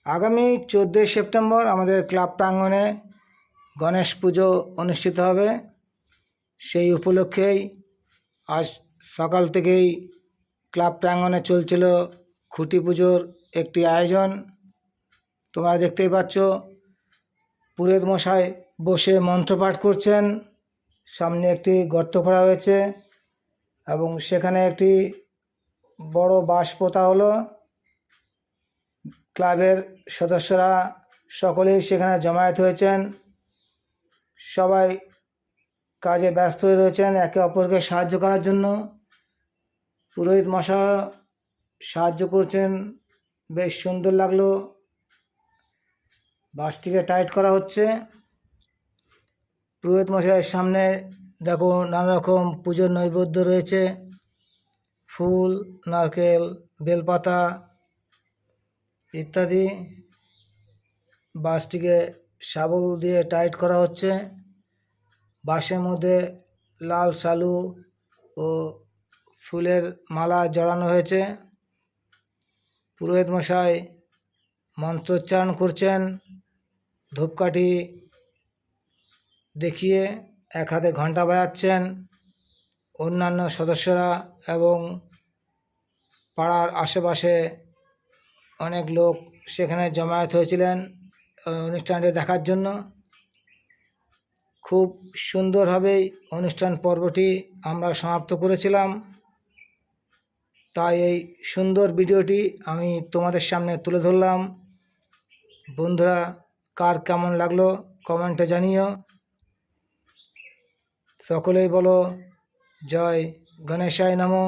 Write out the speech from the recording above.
আগামী 14 সেপ্টেম্বর আমাদের ক্লাব প্রাঙ্গণে গণেশ পুজো অনুষ্ঠিত হবে। সেই উপলক্ষেই আজ সকাল থেকেই ক্লাব প্রাঙ্গণে চলছিল খুঁটি পুজোর একটি আয়োজন। তোমরা দেখতেই পাচ্ছ, পুরোহিত মশাই বসে মন্ত্রপাঠ করছেন। সামনে একটি গর্ত করা হয়েছে এবং সেখানে একটি বড় বাঁশ পোতা হলো। ক্লাবের সদস্যরা সকলেই সেখানে জমায়েত হয়েছেন। সবাই কাজে ব্যস্ত হয়ে রয়েছেন একে অপরকে সাহায্য করার জন্য। পুরোহিত মশাই সাহায্য করছেন, বেশ সুন্দর লাগলো। বাঁশটিকে টাইট করা হচ্ছে। পুরোহিত মশাইয়ের সামনে দেখো নানা রকম পুজোর নৈবেদ্য রয়েছে, ফুল, নারকেল, বেলপাতা ইত্যাদি। বাঁশটিকে শাবল দিয়ে টাইট করা হচ্ছে। বাঁশের মধ্যে লাল সালু ও ফুলের মালা জড়ানো হয়েছে। পুরোহিত মশাই মন্ত্রোচ্চারণ করছেন, ধূপকাঠি দেখিয়ে এক হাতে ঘণ্টা বাজাচ্ছেন। অন্যান্য সদস্যরা এবং পাড়ার আশেপাশে অনেক লোক সেখানে জমায়েত হয়েছিলেন অনুষ্ঠানটি দেখার জন্য। খুব সুন্দরভাবেই অনুষ্ঠান পর্বটি আমরা সমাপ্ত করেছিলাম। তাই এই সুন্দর ভিডিওটি আমি তোমাদের সামনে তুলে ধরলাম। বন্ধুরা, কার কেমন লাগলো কমেন্টে জানিও। সকলেই বলো জয় গণেশায় নমঃ।